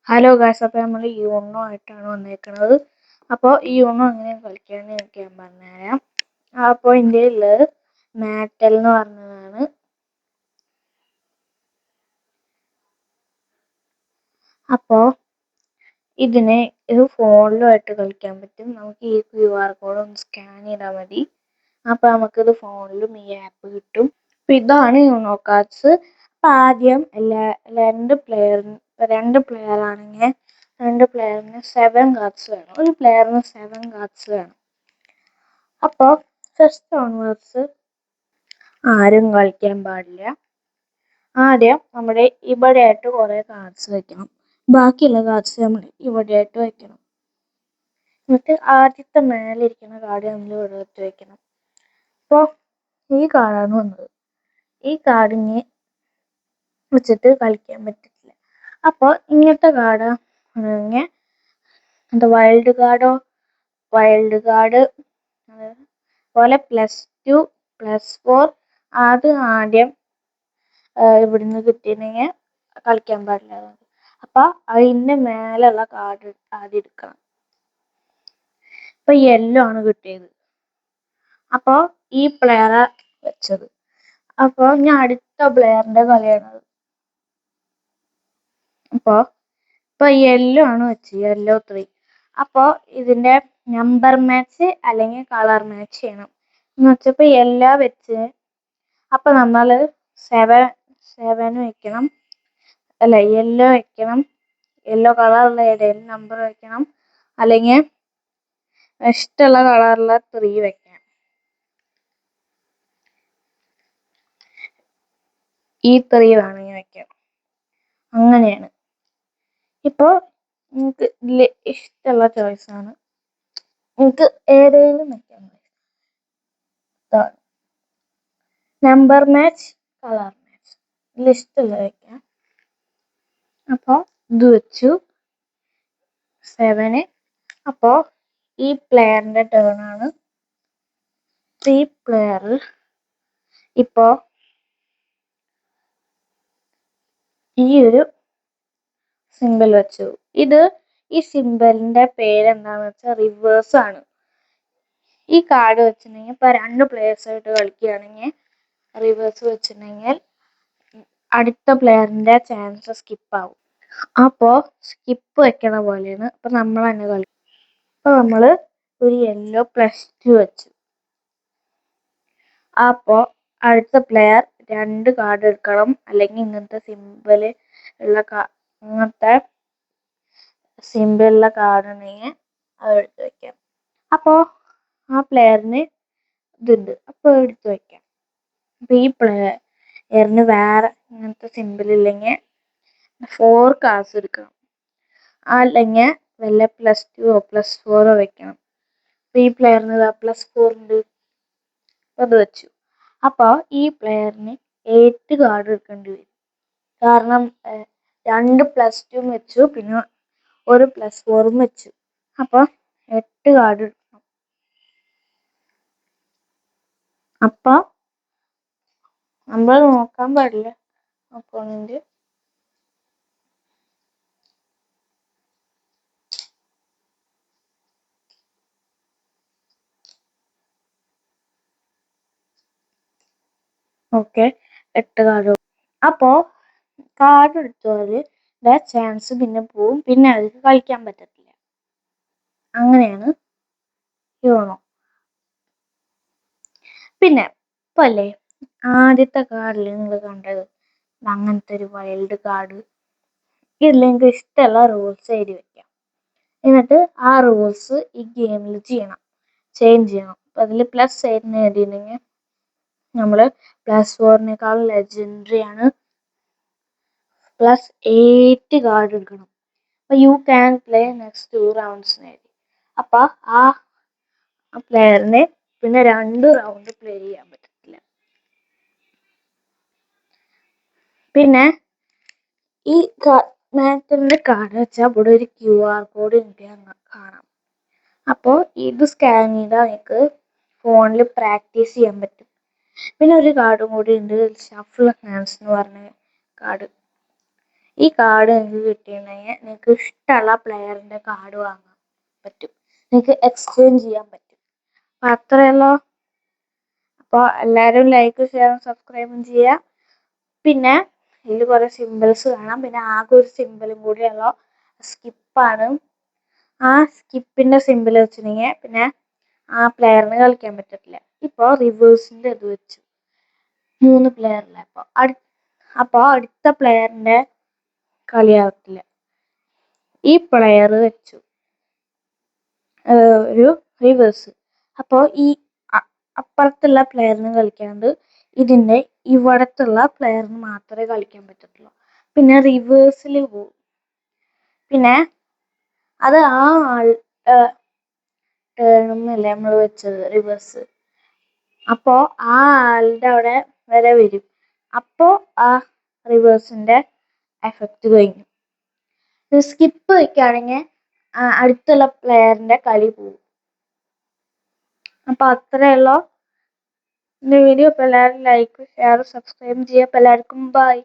Hello guys, അപ്പോൾ നമ്മൾ you know ആയിട്ടാണ് വന്നേക്കുന്നത്. അപ്പോൾ ഈ യൂണോ എങ്ങനെ കളിക്കാമെന്ന് എനിക്ക് ഞാൻ പറഞ്ഞുതരാം. അപ്പോൾ എൻ്റെ ഉള്ളത് മാറ്റൽ എന്ന് പറഞ്ഞതാണ്. അപ്പോൾ ഇത് ഫോണിലുമായിട്ട് കളിക്കാൻ പറ്റും. നമുക്ക് ഈ QR കോഡ് ഒന്ന് സ്കാൻ ചെയ്താൽ മതി. അപ്പോൾ നമുക്കിത് ഫോണിലും ഈ ആപ്പ് കിട്ടും. അപ്പോൾ ഇതാണ് യൂണോ കാർഡ്സ്. അപ്പോൾ ആദ്യം രണ്ട് പ്ലെയർ ആണെങ്കിൽ രണ്ട് പ്ലെയറിന് 7 കാർഡ്സ് വേണം. ഒരു പ്ലെയറിന് 7 കാർഡ്സ് വേണം. അപ്പോൾ ഫസ്റ്റ് ഓൺവേർഡ്സ് ആരും കളിക്കാൻ പാടില്ല. ആദ്യം നമ്മുടെ ഇവിടെയായിട്ട് കുറേ കാർഡ്സ് വയ്ക്കണം. ബാക്കിയുള്ള കാർഡ്സ് നമ്മൾ ഇവിടെയായിട്ട് വയ്ക്കണം. എന്നിട്ട് ആദ്യത്തെ മേലിരിക്കുന്ന കാർഡ് നമ്മൾ ഇവിടെ എടുത്ത് വയ്ക്കണം. അപ്പോൾ ഈ കാർഡാണ് വന്നത്. ഈ കാർഡിന് വെച്ചിട്ട് കളിക്കാൻ പറ്റില്ല. അപ്പോൾ ഇങ്ങനത്തെ കാർഡ് ആണെങ്കിൽ വൈൽഡ് കാർഡ് പോലെ +2 +4 അത് ആദ്യം ഇവിടുന്ന് കിട്ടിയിട്ടുണ്ടെങ്കിൽ കളിക്കാൻ പാടില്ല. അപ്പോൾ അതിൻ്റെ മേലുള്ള കാർഡ് ആദ്യം എടുക്കണം. ഇപ്പം യെല്ലോ ആണ് കിട്ടിയത്. അപ്പോൾ ഈ പ്ലെയറെ വെച്ചത്. അപ്പോൾ ഞാൻ അടുത്ത പ്ലെയറിൻ്റെ കളിയാണത്. ഇപ്പോൾ യെല്ലോ ആണ് വെച്ചത്, യെല്ലോ 3. അപ്പോൾ ഇതിൻ്റെ നമ്പർ മാച്ച് അല്ലെങ്കിൽ കളർ മാച്ച് ചെയ്യണം എന്ന് വെച്ചപ്പോൾ യെല്ലോ വെച്ച്. അപ്പോൾ നമ്മൾ 7 വെക്കണം, യെല്ലോ വെക്കണം. യെല്ലോ കളറുള്ള ഏതെങ്കിലും നമ്പർ വെക്കണം, അല്ലെങ്കിൽ ഇഷ്ടമുള്ള കളറുള്ള 3 വെക്കണം. ഈ 3 വേണമെങ്കിൽ വെക്കാം. അങ്ങനെയാണ്. ഇപ്പോൾ നിങ്ങൾക്ക് ഇതിൽ ഇഷ്ടമുള്ള ചോയ്സാണ്. നിങ്ങൾക്ക് ഏതെങ്കിലും വെക്കാൻ പറ്റും. നമ്പർ മാച്ച്, കളർ മാച്ച്, ഇതിൽ ഇഷ്ടമുള്ള വയ്ക്കാം. അപ്പോൾ ഇത് വെച്ചു 7. അപ്പോൾ ഈ പ്ലെയറിൻ്റെ ടേണാണ്. ഈ പ്ലെയർ ഇപ്പോൾ ഈ ഒരു സിമ്പിൾ വെച്ചു. ഈ സിമ്പിളിൻ്റെ പേരെന്താണെന്ന് വെച്ചാൽ റിവേഴ്സ് ആണ്. ഈ കാർഡ് വെച്ചിട്ടുണ്ടെങ്കിൽ ഇപ്പോൾ 2 പ്ലേയേഴ്സായിട്ട് കളിക്കുകയാണെങ്കിൽ റിവേഴ്സ് വെച്ചിട്ടുണ്ടെങ്കിൽ അടുത്ത പ്ലെയറിൻ്റെ ചാൻസ് സ്കിപ്പാവും. അപ്പോൾ സ്കിപ്പ് വെക്കണ പോലെയാണ്. അപ്പോൾ നമ്മൾ തന്നെ കളിക്കും. അപ്പോൾ നമ്മൾ ഒരു യെല്ലോ +2 വെച്ചു. അപ്പോൾ അടുത്ത പ്ലെയർ 2 കാർഡ് എടുക്കണം, അല്ലെങ്കിൽ ഇങ്ങനത്തെ സിമ്പിളുള്ള കാർഡ് ഉണ്ടെങ്കിൽ അത് എടുത്ത് വയ്ക്കാം. അപ്പോൾ ആ പ്ലെയറിന് ഇതുണ്ട്, അപ്പോൾ എടുത്ത് വയ്ക്കാം. അപ്പോൾ ഈ പ്ലെയറിന് വേറെ ഇങ്ങനത്തെ സിമ്പിൾ ഇല്ലെങ്കിൽ 4 കാർഡ്സ് എടുക്കണം, അല്ലെങ്കിൽ വല്ല +2 +4 വെക്കണം. അപ്പോൾ ഈ പ്ലെയറിന് +4 ഉണ്ട്, അത് വെച്ചു. അപ്പോൾ ഈ പ്ലെയറിന് 8 കാർഡ് എടുക്കേണ്ടി വരും. കാരണം 2 +2 വെച്ചു, പിന്നെ ഒരു +4 വെച്ചു. അപ്പോൾ 8 കാർഡ് എടുക്കണം. അപ്പോൾ നമ്മൾ നോക്കാൻ പാടില്ല ഓപ്പോണന്റ്. Okay, 8 card. അപ്പോൾ കാർഡ് എടുത്തവര് ചാൻസ് പിന്നെ പോവും, പിന്നെ അവർക്ക് കളിക്കാൻ പറ്റത്തില്ല. അങ്ങനെയാണ് യൂണോ. പിന്നെ ഇപ്പോൾ അല്ലേ ആദ്യത്തെ കാർഡിൽ നിങ്ങൾ കണ്ടത് അങ്ങനത്തെ ഒരു വൈൽഡ് കാർഡ്. ഇതിൽ നിങ്ങൾക്ക് ഇഷ്ടമുള്ള റൂൾസ് എഴുതി വെക്കാം. എന്നിട്ട് ആ റൂൾസ് ഈ ഗെയിമിൽ ചേഞ്ച് ചെയ്യണം. അപ്പം അതിൽ +8 എഴുതിയിട്ടുണ്ടെങ്കിൽ നമ്മൾ +4 ലെജൻഡറി ആണ്. +8 കാർഡ് എടുക്കണം. അപ്പോൾ you can play next 2 rounds എഴുതി. അപ്പോൾ ആ പ്ലെയറിന് പിന്നെ 2 റൗണ്ട് പ്ലേ ചെയ്യാൻ പറ്റത്തില്ല. പിന്നെ ഈ മാറ്ററിൻ്റെ കാർഡ് വെച്ചാൽ ഇവിടെ ഒരു QR കോഡ് കാണാം. അപ്പോൾ ഇത് സ്കാൻ ചെയ്താൽ നിങ്ങൾക്ക് ഫോണിൽ പ്രാക്ടീസ് ചെയ്യാൻ പറ്റും. പിന്നെ ഒരു കാർഡും കൂടി ഉണ്ട്, ഷഫിൾ ഹാൻഡ്സ് എന്ന് പറഞ്ഞ കാർഡ്. ഈ കാർഡ് നിങ്ങൾക്ക് കിട്ടിയിട്ടുണ്ടെങ്കിൽ നിങ്ങൾക്ക് ഇഷ്ടമുള്ള പ്ലെയറിന്റെ കാർഡ് വാങ്ങാൻ പറ്റും, നിങ്ങൾക്ക് എക്സ്ചേഞ്ച് ചെയ്യാൻ പറ്റും. അപ്പം അത്രയുള്ളൂ. അപ്പോൾ എല്ലാവരും ലൈക്ക് ഷെയറും സബ്സ്ക്രൈബും ചെയ്യുക. പിന്നെ ഇതിൽ കുറേ സിമ്പിൾസ് കാണാം. പിന്നെ ആകെ ഒരു സിമ്പിളും കൂടിയുള്ള സ്കിപ്പാണ്. ആ സ്കിപ്പിന്റെ സിമ്പിൾ വെച്ചിട്ടുണ്ടെങ്കിൽ പിന്നെ ആ പ്ലെയറിന് കളിക്കാൻ പറ്റത്തില്ല. ഇപ്പോൾ റിവേഴ്സിന്റെ ഇത് വെച്ചു 3 പ്ലെയറില്ല. അപ്പോൾ അടുത്ത പ്ലെയറിന്റെ കളിയാവത്തില്ല. ഈ പ്ലെയർ വെച്ചു ഒരു റിവേഴ്സ്. അപ്പോൾ ഈ അപ്പുറത്തുള്ള പ്ലെയറിന് കളിക്കാണ്ട് ഇതിന്റെ ഇവിടത്തുള്ള പ്ലെയറിന് മാത്രമേ കളിക്കാൻ പറ്റത്തുള്ളൂ. പിന്നെ റിവേഴ്സിൽ പോവും. പിന്നെ അത് ആ ആൾ ടേണുന്നല്ലേ നമ്മൾ വെച്ചത് റിവേഴ്സ്. അപ്പോൾ ആ ആളുടെ അവിടെ വരെ വരും. അപ്പോൾ ആ റിവേഴ്സിന്റെ എഫക്റ്റ് കഴിഞ്ഞു. സ്കിപ്പ് വയ്ക്കുകയാണെങ്കിൽ അടുത്തുള്ള പ്ലെയറിന്റെ കളി പോവും. അപ്പോൾ അത്രയേ ഉള്ളൂ. വീഡിയോ. അപ്പോൾ എല്ലാവരും ലൈക്ക് ഷെയർ സബ്സ്ക്രൈബ് ചെയ്യുക. അപ്പോൾ എല്ലാവർക്കും ബൈ.